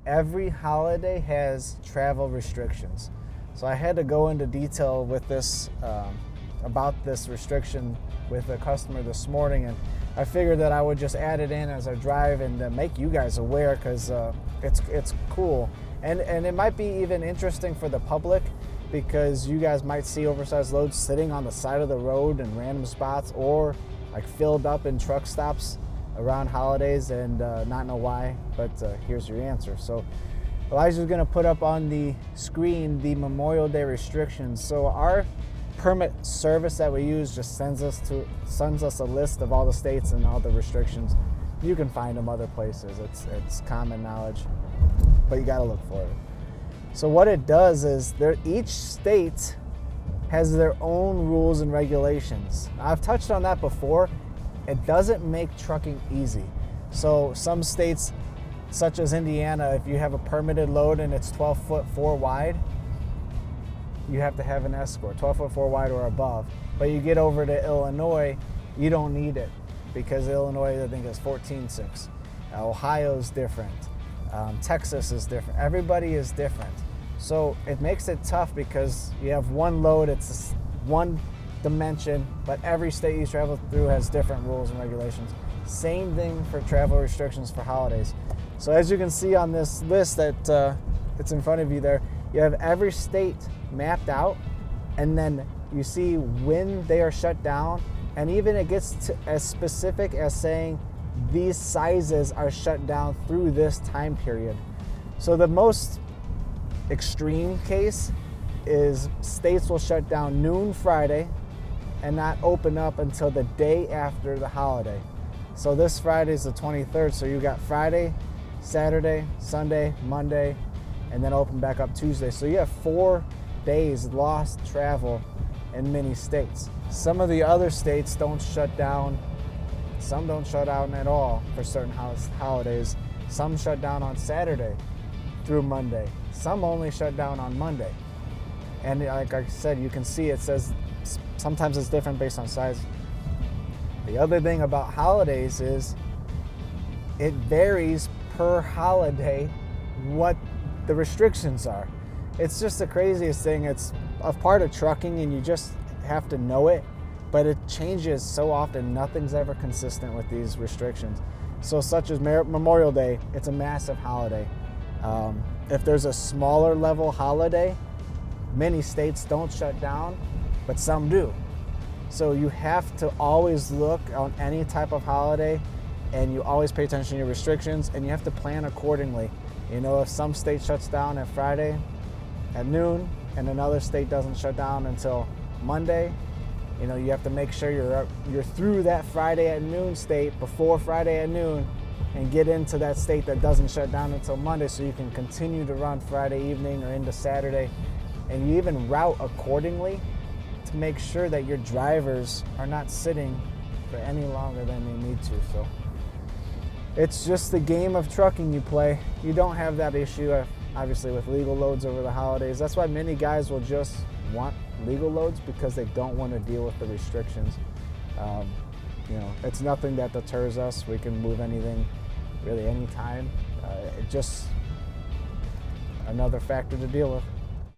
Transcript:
every holiday has travel restrictions. So I had to go into detail with this about this restriction with a customer this morning, and I figured that I would just add it in as I drive and make you guys aware, because it's cool, and it might be even interesting for the public, because you guys might see oversized loads sitting on the side of the road in random spots, or like filled up in truck stops around holidays and not know why, but here's your answer. So Elijah's going to put up on the screen the Memorial Day restrictions. So our permit service that we use just sends us a list of all the states and all the restrictions. You can find them other places. It's common knowledge, but you got to look for it. So what it does is each state has their own rules and regulations. I've touched on that before. It doesn't make trucking easy. So some states, such as Indiana, if you have a permitted load and it's 12 foot 4 wide, you have to have an escort, 12 foot 4 wide or above. But you get over to Illinois, you don't need it, because Illinois, I think, is 14.6. Ohio's different. Texas is different. Everybody is different. So it makes it tough, because you have one load, it's one dimension, but every state you travel through has different rules and regulations. Same thing for travel restrictions for holidays. So as you can see on this list that it's in front of you there, you have every state mapped out, and then you see when they are shut down, and even it gets to as specific as saying these sizes are shut down through this time period. So the most extreme case is states will shut down noon Friday and not open up until the day after the holiday. So this Friday is the 23rd, so you got Friday, Saturday, Sunday, Monday, and then open back up Tuesday. So you have 4 days lost travel in many states. Some of the other states don't shut down. Some don't shut down at all for certain holidays. Some shut down on Saturday through Monday. Some only shut down on Monday. And like I said, you can see it says sometimes it's different based on size. The other thing about holidays is it varies per holiday what the restrictions are. It's just the craziest thing. It's a part of trucking, and you just have to know it, but it changes so often. Nothing's ever consistent with these restrictions. So such as Memorial Day, it's a massive holiday. If there's a smaller level holiday, many states don't shut down, but some do. So you have to always look on any type of holiday, and you always pay attention to your restrictions, and you have to plan accordingly. You know, if some state shuts down at Friday at noon and another state doesn't shut down until Monday, you know, you have to make sure you're through that Friday at noon state before Friday at noon, and get into that state that doesn't shut down until Monday, so you can continue to run Friday evening or into Saturday. And you even route accordingly to make sure that your drivers are not sitting for any longer than they need to. So it's just the game of trucking you play. You don't have that issue, obviously, with legal loads over the holidays. That's why many guys will just want legal loads, because they don't want to deal with the restrictions. You know, it's nothing that deters us. We can move anything really anytime. It's just another factor to deal with.